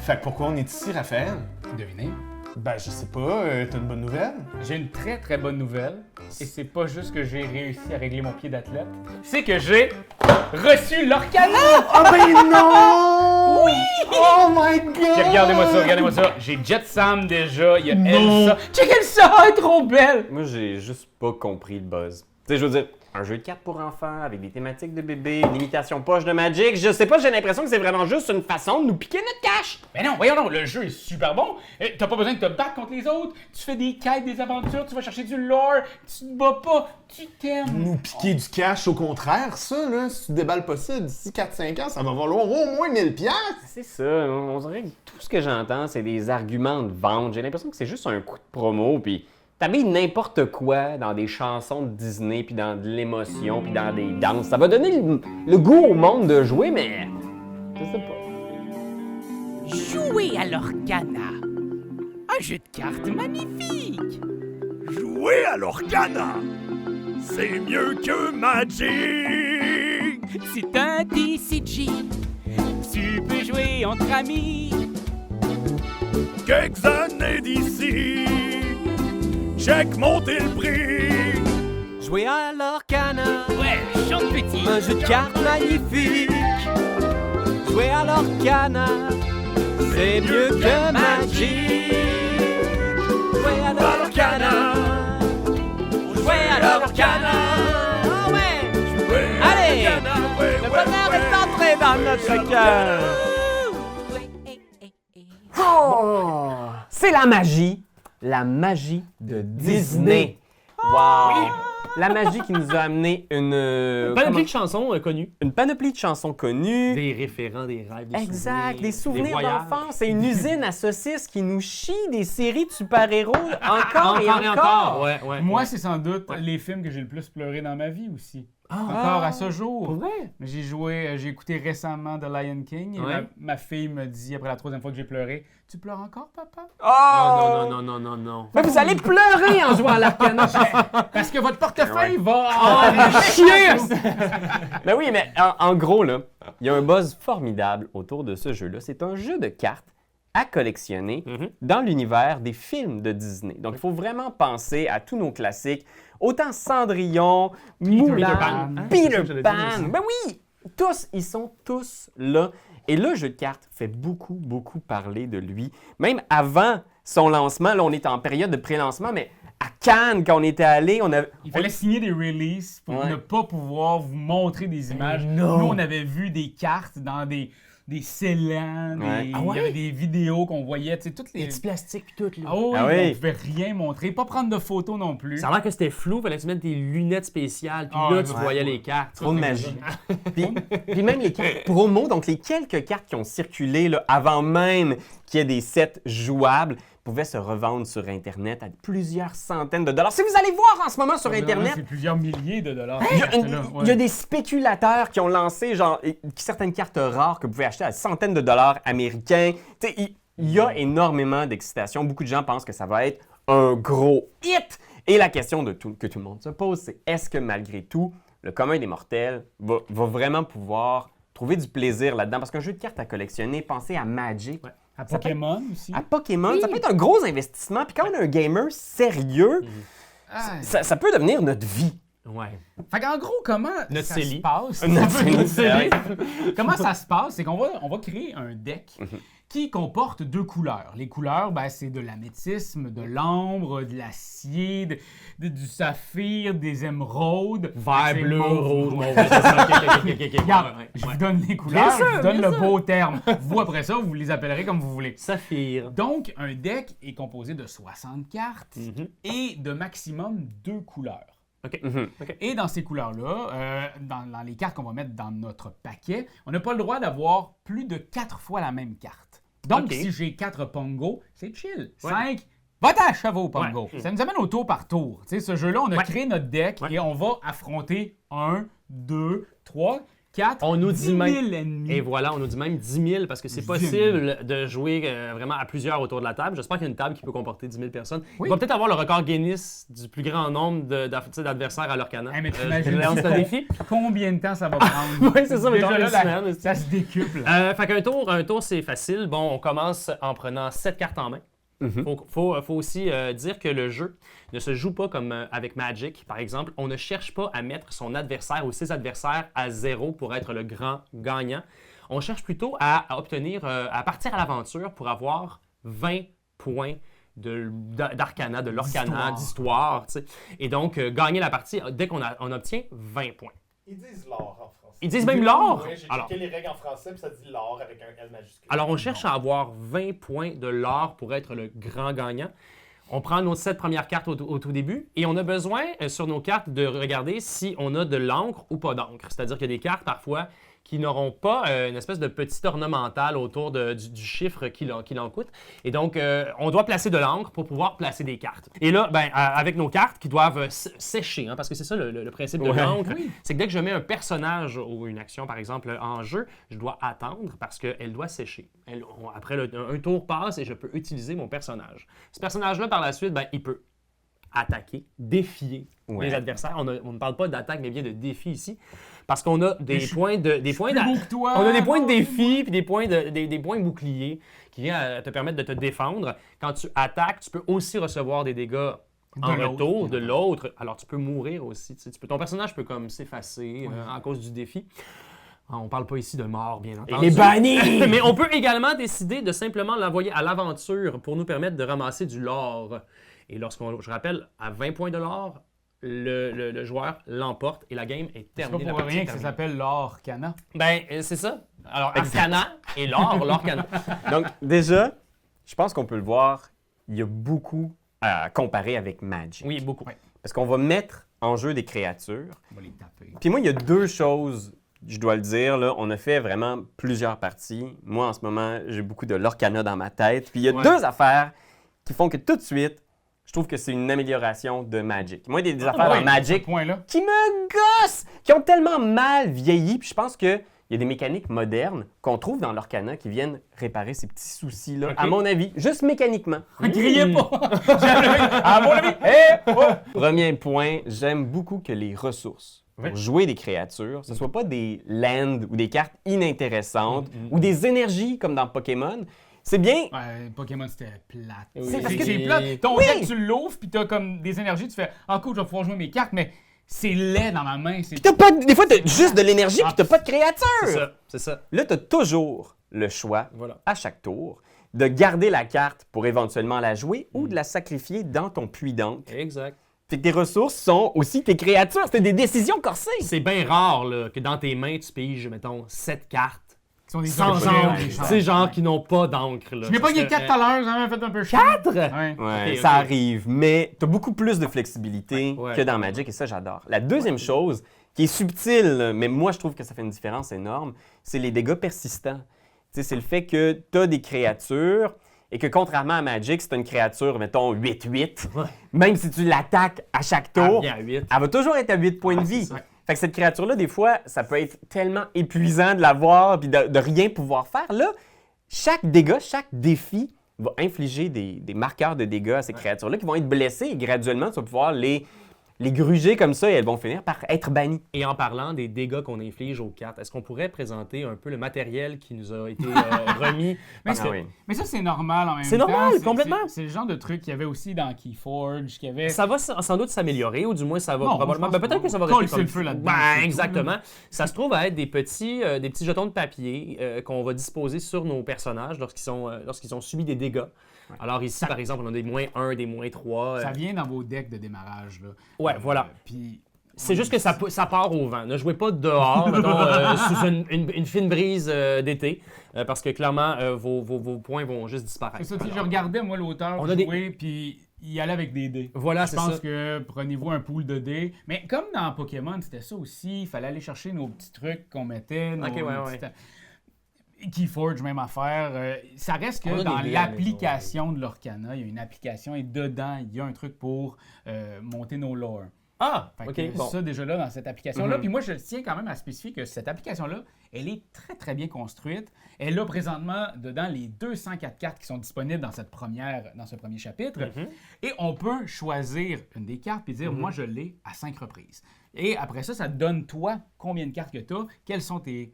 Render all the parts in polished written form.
Fait que pourquoi on est ici, Raphaël? Devinez. Ben, je sais pas, t'as une bonne nouvelle? J'ai une très très bonne nouvelle. Et c'est pas juste que j'ai réussi à régler mon pied d'athlète. C'est que j'ai reçu l'Orcana! Oh ben non! Oui! Oh my god! Regardez-moi ça. J'ai Jet Sam déjà, il y a Elsa. Check Elsa, elle est trop belle! Moi, j'ai juste pas compris le buzz. Tu sais, je veux dire, un jeu de cartes pour enfants avec des thématiques de bébé, une imitation poche de Magic, je sais pas, j'ai l'impression que c'est vraiment juste une façon de nous piquer notre cash. Mais non, voyons donc, le jeu est super bon. T'as pas besoin de te battre contre les autres. Tu fais des quêtes, des aventures, tu vas chercher du lore. Tu te bats pas, tu t'aimes. Nous piquer du cash, au contraire, ça, là, si tu déballes pas ça d'ici 4-5 ans, ça va valoir au moins 1000$. C'est ça, on dirait que tout ce que j'entends, c'est des arguments de vente. J'ai l'impression que c'est juste un coup de promo, puis t'habilles n'importe quoi dans des chansons de Disney, puis dans de l'émotion, puis dans des danses. Ça va donner le goût au monde de jouer, mais je sais pas. Jouer à l'Orcana. Un jeu de cartes magnifique. Jouer à l'Orcana, c'est mieux que Magic. C'est un TCG. Tu peux jouer entre amis. Quelques années d'ici, check monter le prix. Jouer à l'Orcana, Ouais, chante petit. un jeu de cartes magnifique. Jouer à l'Orcana, c'est mieux que Magic. Jouer à l'Orcana, jouer à l'Orcana. Ah ouais! Allez! Le bonheur est entré dans notre cœur. Oh! C'est la magie de Disney. Wow! La magie qui nous a amené une Panoplie de chansons connues. une panoplie de chansons connues. Des référents, des rêves, des Exact, des des souvenirs voyages. d'enfance. C'est une usine à saucisses qui nous chie des séries de super-héros encore et Encore et encore. encore. Ouais. Moi, c'est sans doute les films que j'ai le plus pleuré dans ma vie aussi. Encore à ce jour. Pour vrai? J'ai écouté récemment The Lion King et Ouais. ma fille me dit, après la 3e fois que j'ai pleuré, « Tu pleures encore, papa? Oh! Non. Mais vous allez pleurer en jouant à l'Arcana. Parce que votre portefeuille va... Ben oui, mais en gros, là, il y a un buzz formidable autour de ce jeu-là. C'est un jeu de cartes à collectionner dans l'univers des films de Disney. Donc, il faut vraiment penser à tous nos classiques, autant Cendrillon, Moulin, Pan. Peter J'allais dire Pan. aussi. Ben oui, tous, ils sont tous là. Et le jeu de cartes fait beaucoup parler de lui. Même avant son lancement, là, on est en période de pré-lancement, mais à Cannes, quand on était allé, Il fallait signer des releases pour Ouais. ne pas pouvoir vous montrer des images. non. Nous, on avait vu des cartes dans des scellants, Ouais. Ah il y ouais? avait des vidéos qu'on voyait, tu sais, toutes les... Les petits plastiques pis tout, là. Ah oui, Ah oui. on pouvait rien montrer, pas prendre de photos non plus. Ça a l'air que c'était flou, fallait que tu mettes tes lunettes spéciales, puis Ah, là, ouais, tu ouais. voyais les cartes. Trop de magie. puis même les cartes promo, donc les quelques cartes qui ont circulé là, avant même qu'il y ait des sets jouables, pouvaient se revendre sur Internet à plusieurs centaines de dollars. Si vous allez voir en ce moment sur Là, Internet, c'est plusieurs milliers de dollars. il y a, ces cartes-là, ouais. il y a des spéculateurs qui ont lancé certaines cartes rares que vous pouvez acheter à centaines de dollars américains. Tu sais, il y a énormément d'excitation. Beaucoup de gens pensent que ça va être un gros hit. Et la question que tout le monde se pose, c'est est-ce que malgré tout, le commun des mortels va vraiment pouvoir trouver du plaisir là-dedans? Parce qu'un jeu de cartes à collectionner, pensez à Magic, À Pokémon aussi. à Pokémon, ça peut être un gros investissement. Puis quand on est un gamer sérieux, Ah, ça peut devenir notre vie. Ouais. Fait qu'en gros, comment Notre ça CELI. se passe? Notre CELI, CELI. Comment ça se passe? C'est qu'on va créer un deck qui comporte 2 couleurs. Les couleurs, ben, c'est de l'améthyste, de l'ambre, de l'acier, du saphir, des émeraudes. Vert, C'est bleu, mauve. rouge, mauve. c'est ça. Ok. Regarde, Ouais. je vous donne les couleurs, sûr, je vous donne bien le sûr. beau terme. Vous, après ça, vous les appellerez comme vous voulez. Saphir. Donc, un deck est composé de 60 cartes et de maximum 2 couleurs. OK. Et dans ces couleurs-là, dans les cartes qu'on va mettre dans notre paquet, on n'a pas le droit d'avoir plus de 4 fois la même carte. Donc, OK. si j'ai 4 Pongo, c'est chill. 5, va-t'en à chevaux, Pongo. Ouais. Ça nous amène au tour par tour. Tu sais, ce jeu-là, on a Ouais. créé notre deck Ouais. et on va affronter 1, 2, 3, 4, On nous 10 dit 000 même- ennemis. Et voilà, on nous dit même 10 000 parce que c'est 10 000. possible de jouer vraiment à plusieurs autour de la table. J'espère qu'il y a une table qui peut comporter 10 000 personnes. Oui. Il va peut-être avoir le record Guinness du plus grand nombre d'adversaires à leur canal. Hey, mais t'imagines lance le défi. combien de temps ça va prendre? Oui, c'est ça, mais Déjà, genre là, une semaine. ça se décuple. Fait qu'un tour, c'est facile. Bon, on commence en prenant 7 cartes en main. Faut aussi dire que le jeu ne se joue pas comme avec Magic, par exemple. On ne cherche pas à mettre son adversaire ou ses adversaires à 0 pour être le grand gagnant. On cherche plutôt à obtenir, à partir à l'aventure pour avoir 20 points d'arcana, de l'orcana, d'histoire. Tu sais. Et donc, gagner la partie dès qu'on obtient 20 points. Ils disent l'or en français. Ils disent même l'or? Oui, j'ai Alors, checké les règles en français, puis ça dit l'or avec un L majuscule. Alors, on cherche à avoir 20 points de l'or pour être le grand gagnant. On prend nos 7 premières cartes au tout début et on a besoin sur nos cartes de regarder si on a de l'encre ou pas d'encre. C'est-à-dire qu'il y a des cartes parfois qui n'auront pas une espèce de petit ornemental autour du chiffre qui l'en coûte. Et donc, on doit placer de l'encre pour pouvoir placer des cartes. Et là, avec nos cartes qui doivent sécher, parce que c'est ça le principe de l'encre, c'est que dès que je mets un personnage ou une action, par exemple, en jeu, je dois attendre parce qu'elle doit sécher. Après, un tour passe et je peux utiliser mon personnage. Ce personnage-là, par la suite, il peut attaquer, défier les adversaires. On ne parle pas d'attaque, mais bien de défi ici. Parce qu'on a des points de défi puis des points boucliers qui viennent te permettre de te défendre. Quand tu attaques, tu peux aussi recevoir des dégâts en retour de l'autre. Alors tu peux mourir aussi. Ton personnage peut comme s'effacer à cause du défi. On parle pas ici de mort, bien entendu. Il est banni! Mais on peut également décider de simplement l'envoyer à l'aventure pour nous permettre de ramasser du lore. Et je rappelle, à 20 points de l'or, le joueur l'emporte et la game est C'est pas terminée. pour rien que ça s'appelle l'Orcana. C'est ça. Alors, Arcana et l'Orcana. Donc, déjà, je pense qu'on peut le voir, il y a beaucoup à comparer avec Magic. Oui, beaucoup. Parce qu'on va mettre en jeu des créatures. On va les taper. Puis moi, il y a deux choses, je dois le dire, là. On a fait vraiment plusieurs parties. Moi, en ce moment, j'ai beaucoup de l'Orcana dans ma tête. Puis il y a deux affaires qui font que tout de suite, je trouve que c'est une amélioration de Magic. Moi, des affaires en Magic qui me gossent, qui ont tellement mal vieilli. Puis je pense qu'il y a des mécaniques modernes qu'on trouve dans l'Orcana qui viennent réparer ces petits soucis-là, à mon avis, juste mécaniquement. Criez pas! À mon avis! Premier point, j'aime beaucoup que les ressources pour jouer des créatures, ce ne soit pas des lands ou des cartes inintéressantes ou des énergies comme dans Pokémon. C'est bien. Pokémon, c'était plate. C'est parce que c'est plate. Ton deck, tu l'ouvres, puis t'as comme des énergies, tu fais « Ah, cool, je vais pouvoir jouer mes cartes », mais c'est laid dans ma main. Puis des fois, t'as juste de l'énergie, puis t'as pas de créature. C'est ça. Là, t'as toujours le choix, Voilà. à chaque tour, de garder la carte pour éventuellement la jouer ou de la sacrifier dans ton puits d'encre. Exact. Fait que tes ressources sont aussi tes créatures. C'est des décisions corsées. C'est bien rare là, que dans tes mains, tu piges, mettons, 7 cartes. Qui sont des Sans objets, encre. des Tu sais, genre qui n'ont pas d'encre. Je n'ai pas gagné 4 tout à l'heure, j'en ai fait un peu chier. 4? Ouais. Ouais, Ok, ça ok. arrive, mais t'as beaucoup plus de flexibilité Ouais. que dans Magic et ça, j'adore. La deuxième chose, qui est subtile, mais moi, je trouve que ça fait une différence énorme, c'est les dégâts persistants. Tu sais, c'est le fait que t'as des créatures et que contrairement à Magic, si t'as une créature, mettons 8-8, même si tu l'attaques à chaque tour, bien à 8. elle va toujours être à 8 points de vie. c'est ça. Fait que cette créature-là, des fois, ça peut être tellement épuisant de la voir et de rien pouvoir faire. Là, chaque dégât, chaque défi va infliger des marqueurs de dégâts à ces créatures-là qui vont être blessées et graduellement, tu vas pouvoir les gruger comme ça et elles vont finir par être bannies. Et en parlant des dégâts qu'on inflige aux cartes, est-ce qu'on pourrait présenter un peu le matériel qui nous a été remis? Parce que Mais ça, c'est normal en même temps. C'est normal, complètement. C'est le genre de truc qu'il y avait aussi dans Keyforge, qu'il y avait... ça va sans doute s'améliorer, ou du moins ça va Non, probablement... je pense peut-être pas. que ça va Coller rester le feu là-dedans, Ben, c'est tout, exactement. là. Ça se trouve à être des petits jetons de papier qu'on va disposer sur nos personnages lorsqu'ils ont subi des dégâts. Alors ici, par exemple, on a des -1, des -3. Ça vient dans vos decks de démarrage, là. Ouais, voilà. Puis... C'est juste que ça part au vent. Ne jouez pas dehors, mettons, sous une fine brise d'été, parce que clairement, vos points vont juste disparaître. C'est ça, tu sais, je regardais, moi, l'auteur On a jouer, puis il allait avec des dés. Voilà, Je c'est pense ça. que prenez-vous un pool de dés. Mais comme dans Pokémon, c'était ça aussi. Il fallait aller chercher nos petits trucs qu'on mettait. Nos Ok, ouais. petites- Keyforge, même affaire. Ça reste On a que des dans dés à la l'application de l'Orcana, il y a une application et dedans, il y a un truc pour monter nos lore. Ah, Fait OK, que bon. ça, déjà là, dans cette application-là. Puis moi, je tiens quand même à spécifier que cette application-là, elle est très, très bien construite. Elle a présentement dedans les 204 cartes qui sont disponibles dans ce premier chapitre. Et on peut choisir une des cartes et dire, moi, je l'ai à 5 reprises. Et après ça, ça te donne, toi, combien de cartes que tu as, quelles sont tes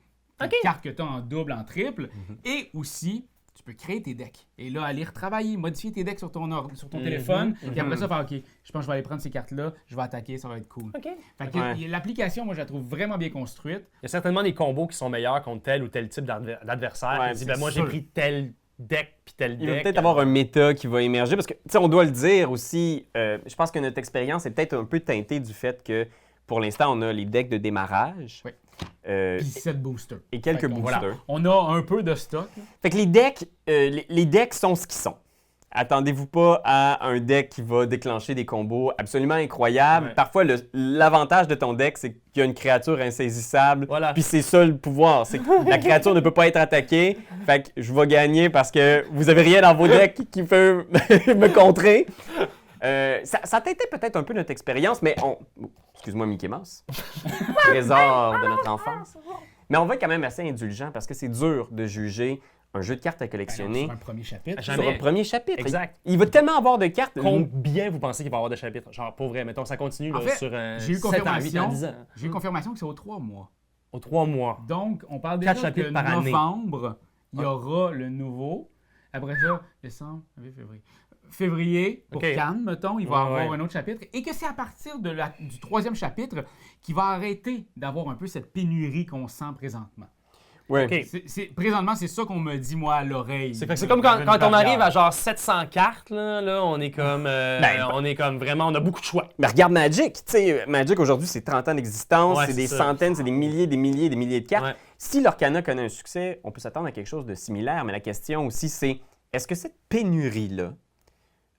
cartes que tu as en double, en triple. Et aussi, tu peux créer tes decks. Et là, aller retravailler, modifier tes decks sur ton téléphone. Et après ça, faire OK, je pense que je vais aller prendre ces cartes-là, je vais attaquer, ça va être cool. OK. Fait que l'application, moi, je la trouve vraiment bien construite. Il y a certainement des combos qui sont meilleurs contre tel ou tel type d'adversaire. Ouais, Il dit, c'est moi, j'ai sûr. pris tel deck puis tel Il va deck. peut-être avoir un méta qui va émerger parce que, tu sais, on doit le dire aussi, je pense que notre expérience est peut-être un peu teintée du fait que, pour l'instant, on a les decks de démarrage. Oui. euh, Puis 7 boosters. et quelques Fait qu'on- boosters. On a un peu de stock. là. Fait que les decks, les decks sont ce qu'ils sont. Attendez-vous pas à un deck qui va déclencher des combos absolument incroyables. Ouais. Parfois, l'avantage de ton deck, c'est qu'il y a une créature insaisissable. Voilà. Puis c'est ça le pouvoir, c'est que la créature ne peut pas être attaquée. Fait que je vais gagner parce que vous avez rien dans vos decks qui peut me contrer. Ça teintait peut-être un peu notre expérience, mais excuse-moi Mickey Mouse. Trésor de notre enfance. Mais on va être quand même assez indulgent parce que c'est dur de juger un jeu de cartes à collectionner Sur un premier chapitre. Jamais. sur un premier chapitre. Exact. Il va tellement avoir de cartes. Combien vous pensez qu'il va y avoir de chapitres? Genre, pour vrai, mettons, ça continue En là, fait, sur j'ai eu 7 ans, 8 ans, confirmation. 10 ans. J'ai eu confirmation que c'est aux 3 mois. Aux 3 mois. Donc, on parle déjà 4 chapitres que par année. novembre, il y aura le nouveau. Après ça, décembre, février. Février, pour OK. Cannes, mettons, il va Ouais, avoir ouais. un autre chapitre. Et que c'est à partir du 3e chapitre qu'il va arrêter d'avoir un peu cette pénurie qu'on sent présentement. Ouais. OK. Présentement, c'est ça qu'on me dit, moi, à l'oreille. C'est comme quand on arrive à genre 700 cartes, là on est comme, on est comme vraiment, on a beaucoup de choix. Mais regarde Magic, tu sais, Magic aujourd'hui, c'est 30 ans d'existence, Ouais, c'est c'est des ça. centaines, c'est des milliers de cartes. Ouais. Si l'Orcana connaît un succès, on peut s'attendre à quelque chose de similaire, mais la question aussi, c'est est-ce que cette pénurie-là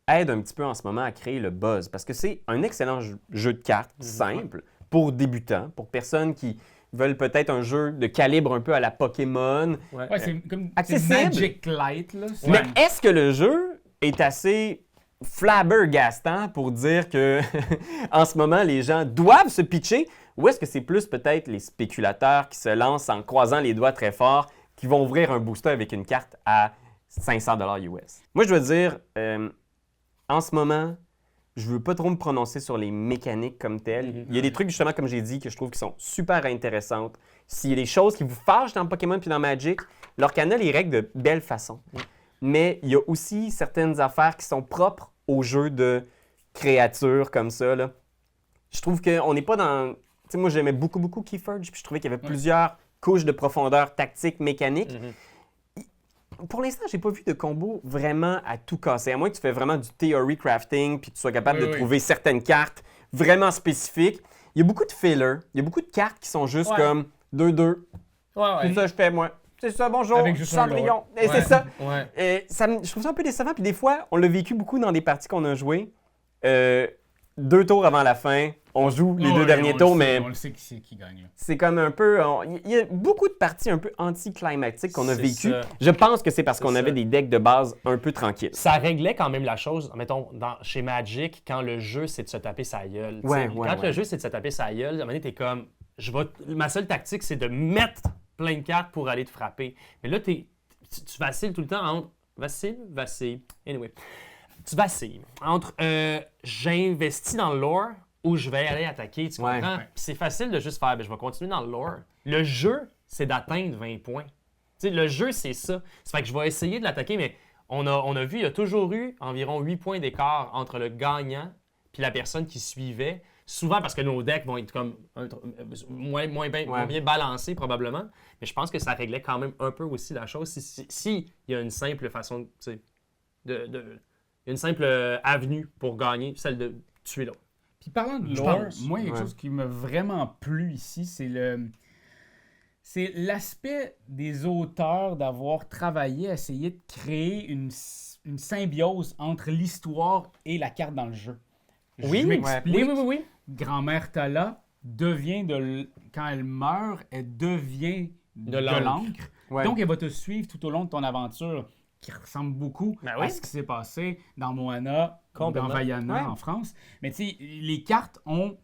aide un petit peu en ce moment à créer le buzz? Parce que c'est un excellent jeu de cartes, simple, pour débutants, pour personnes qui veulent peut-être un jeu de calibre un peu à la Pokémon. Ouais, c'est comme c'est accessible. Magic Light, là. C'est- Mais est-ce que le jeu est assez flabbergastant pour dire que en ce moment les gens doivent se pitcher, ou est-ce que c'est plus peut-être les spéculateurs qui se lancent en croisant les doigts très fort qui vont ouvrir un booster avec une carte à 500 $ US? Moi je dois dire, en ce moment, je veux pas trop me prononcer sur les mécaniques comme telles. Il y a des trucs justement comme j'ai dit que je trouve qui sont super intéressantes. S'il y a des choses qui vous fâchent dans Pokémon puis dans Magic, l'Orcana les règle de belle façon. Mais il y a aussi certaines affaires qui sont propres aux jeux de créatures comme ça, là. Je trouve qu'on n'est pas dans... Tu sais, moi, j'aimais beaucoup Keyforge, puis je trouvais qu'il y avait plusieurs couches de profondeur tactique, mécanique. Pour l'instant, j'ai pas vu de combo vraiment à tout casser. À moins que tu fais vraiment du theory crafting, puis que tu sois capable de trouver certaines cartes vraiment spécifiques. Il y a beaucoup de fillers. Il y a beaucoup de cartes qui sont juste comme 2-2. C'est ça que je fais, moi. C'est ça, bonjour, Avec juste un Cendrillon. lore. Et c'est ça. Ouais. Et je trouve ça un peu décevant. Puis des fois, on l'a vécu beaucoup dans des parties qu'on a jouées. 2 tours avant la fin, on joue les 2 derniers tours, mais On le sait qui c'est qui gagne. Là. c'est comme un peu... Il y a beaucoup de parties un peu anticlimactiques qu'on a C'est vécues. ça. Je pense que c'est parce qu'on C'est avait ça. des decks de base un peu tranquilles. Ça réglait quand même la chose, mettons, chez Magic, quand le jeu, c'est de se taper sa gueule. tu sais. Quand le jeu, c'est de se taper sa gueule, à un moment donné, t'es comme, ma seule tactique, c'est de mettre plein de cartes pour aller te frapper. Mais là, tu vacilles tout le temps entre vacille. Anyway, tu vacilles entre j'investis dans le lore ou je vais aller attaquer, tu comprends? Ouais. Puis c'est facile de juste faire, je vais continuer dans le lore. Le jeu, c'est d'atteindre 20 points. Tu sais, le jeu, c'est ça. Ça fait que je vais essayer de l'attaquer, mais on a vu, il y a toujours eu environ 8 points d'écart entre le gagnant puis la personne qui suivait. Souvent parce que nos decks vont être comme moins bien balancés probablement. Mais je pense que ça réglait quand même un peu aussi la chose. Si il y a une simple façon, tu sais, une simple avenue pour gagner, celle de tuer l'autre. Puis parlant de Je lore, pense. moi, il y a quelque chose qui m'a vraiment plu ici, c'est l'aspect des auteurs d'avoir travaillé, essayer de créer une symbiose entre l'histoire et la carte dans le jeu. Je m'explique. Oui. Grand-mère Tala devient quand elle meurt, elle devient de l'encre. Ouais. Donc, elle va te suivre tout au long de ton aventure, qui ressemble beaucoup Ben oui. à ce qui s'est passé dans Moana ou dans Complètement. Vaiana en France. Mais tu sais, les cartes ont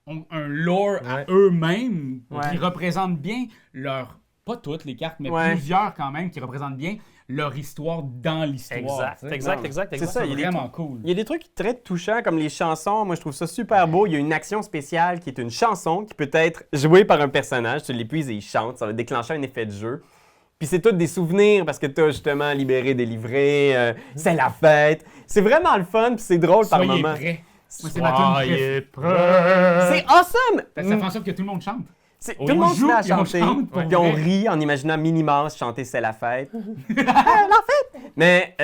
ont un lore à Ouais. eux-mêmes Ouais. qui représentent bien leur... Pas toutes les cartes, mais Ouais. plusieurs quand même qui représentent bien leur histoire dans l'histoire. Exact, tu sais. exact, exact, C'est exact. ça, il y a C'est des vraiment cool. Il y a des trucs très touchants comme les chansons. Moi, je trouve ça super beau. Il y a une action spéciale qui est une chanson qui peut être jouée par un personnage. Tu l'épuises et il chante. Ça va déclencher un effet de jeu. Puis c'est tout des souvenirs parce que tu as justement libéré, délivré. C'est la fête. C'est vraiment le fun puis c'est drôle par Soyez moments. prêts. Moi, c'est ma tune Soyez préférée. C'est awesome! Ça fait en sorte que tout le monde chante. Tout le monde se joue, met à puis on chanter. chante pour Puis on vrai. rit en imaginant Minimas chanter C'est la fête. La fête! Mais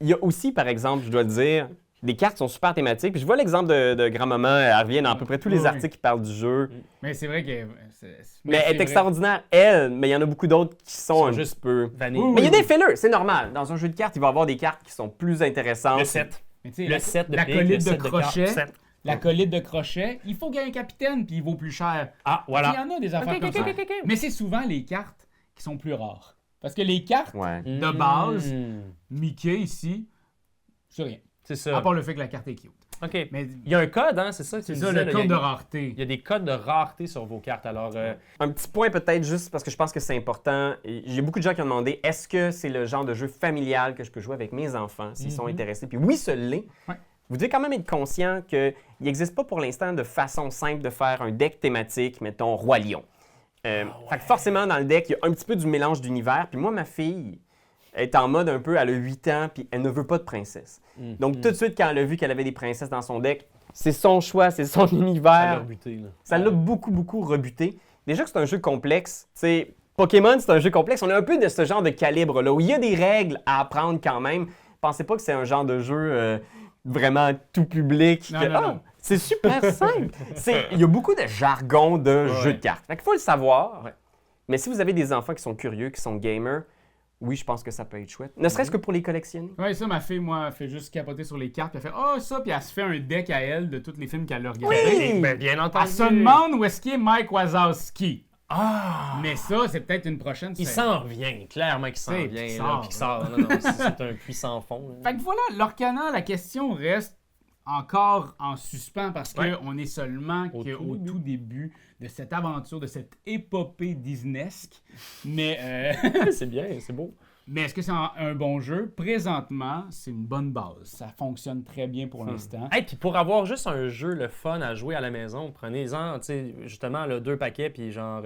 il y a aussi, par exemple, je dois le dire, des cartes qui sont super thématiques. Puis je vois l'exemple de grand-maman, elle revient dans à peu près tous les Oui. articles qui parlent du jeu. Mais c'est vrai que... Mais elle est extraordinaire, elle, mais il y en a beaucoup d'autres qui sont un juste juste peu. Vanille. Oui, Mais il y a des fillers, c'est normal. Dans un jeu de cartes, il va y avoir des cartes qui sont plus intéressantes. Le 7. Mais tu sais, Le 7 de la pique, le colite de 7 de crochet, carte, 7. la colite de crochet, il faut gagner un capitaine puis il vaut plus cher. Ah, Il y voilà. en a des affaires comme ça. Mais c'est souvent les cartes qui sont plus rares. Parce que les cartes Ouais. de base, Mm. Mickey ici, c'est rien. C'est À ça. part le fait que la carte est cute. OK. Mais Il y a un code, hein, c'est ça? que tu c'est me ça, disais, le là, code il y de a- rareté. Il y a des codes de rareté sur vos cartes. Alors, Un petit point peut-être juste parce que je pense que c'est important. J'ai beaucoup de gens qui ont demandé est-ce que c'est le genre de jeu familial que je peux jouer avec mes enfants s'ils sont intéressés. Puis oui, ce l'est. Ouais. Vous devez quand même être conscient qu'il n'existe pas pour l'instant de façon simple de faire un deck thématique, mettons Roi Lion. Fait que forcément, dans le deck, il y a un petit peu du mélange d'univers. Puis moi, ma fille est en mode un peu, elle a 8 ans, puis elle ne veut pas de princesse. Donc tout de suite, quand elle a vu qu'elle avait des princesses dans son deck, c'est son choix, c'est son à univers. leur buter, là. Ça l'a beaucoup, beaucoup rebuté. Déjà que c'est un jeu complexe, tu sais, Pokémon, c'est un jeu complexe. On est un peu de ce genre de calibre-là, où il y a des règles à apprendre quand même. Pensez pas que c'est un genre de jeu vraiment tout public. Non, que, non, non. C'est super simple. Il y a beaucoup de jargon de jeu de cartes. Fait qu'il faut le savoir. Ouais. Mais si vous avez des enfants qui sont curieux, qui sont gamers, oui, je pense que ça peut être chouette. Ne serait-ce que pour les collectionner. Ouais, ça, ma fille, moi, elle fait juste capoter sur les cartes. Puis elle fait « Oh, ça! » Puis elle se fait un deck à elle de tous les films qu'elle a regardés. Oui! Ben, bien entendu. Elle se demande où est-ce qu'il est Mike Wazowski. Mais ça, c'est peut-être une prochaine Il série. s'en revient, clairement qu'il s'en C'est vient. Pixar, là, Pixar, non, non, c'est un puissant fond. là. Fait que voilà, l'Orcana, la question reste encore en suspens parce Ouais. qu'on est seulement Au au tout tout début de cette aventure, de cette épopée Disneyesque. Mais, C'est bien, c'est beau. mais est-ce que c'est un bon jeu? Présentement, c'est une bonne base. Ça fonctionne très bien pour l'instant. Hey, puis pour avoir juste un jeu, le fun à jouer à la maison, prenez-en, tu sais, justement, là, 2 paquets, puis genre,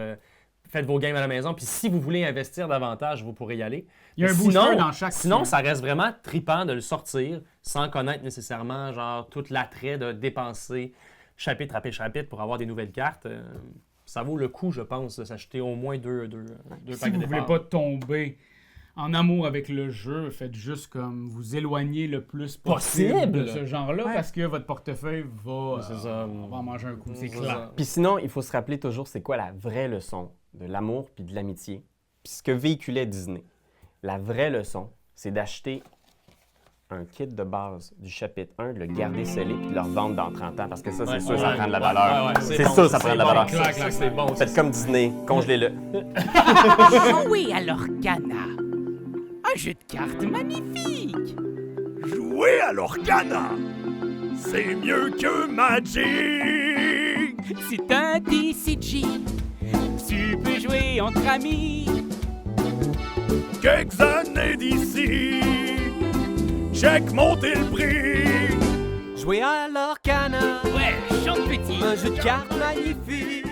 faites vos games à la maison, puis si vous voulez investir davantage, vous pourrez y aller. Il y a un Mais booster dans chaque Sinon, film. ça reste vraiment trippant de le sortir sans connaître nécessairement, genre, tout l'attrait de dépenser chapitre après chapitre pour avoir des nouvelles cartes. Ça vaut le coup, je pense, de s'acheter au moins deux Si paquets vous de voulez départ. pas tomber en amour avec le jeu, faites juste comme vous éloigner le plus possible Possible. de ce genre-là Ouais. parce que votre portefeuille va, C'est ça. va en manger un coup, c'est C'est clair. ça. Puis sinon, il faut se rappeler toujours c'est quoi la vraie leçon de l'amour puis de l'amitié. Puis ce que véhiculait Disney. La vraie leçon, c'est d'acheter un kit de base du chapitre 1, de le garder scellé puis de le revendre dans 30 ans parce que ça, c'est Ouais, sûr, ça ouais, prend de la ouais, valeur. ouais, ouais, c'est bon, sûr, ça prend de la bon, valeur. clair, clair, c'est bon. Faites comme Disney, congelez-le. Jouez à l'Orcana. Un jeu de cartes magnifique. Jouer à l'Orcana, c'est mieux que Magic. C'est un TCG. Tu peux jouer entre amis. Quelques années d'ici, check monter le prix. Jouer à l'Orcana, Ouais, chante petit. un jeu de cartes magnifique.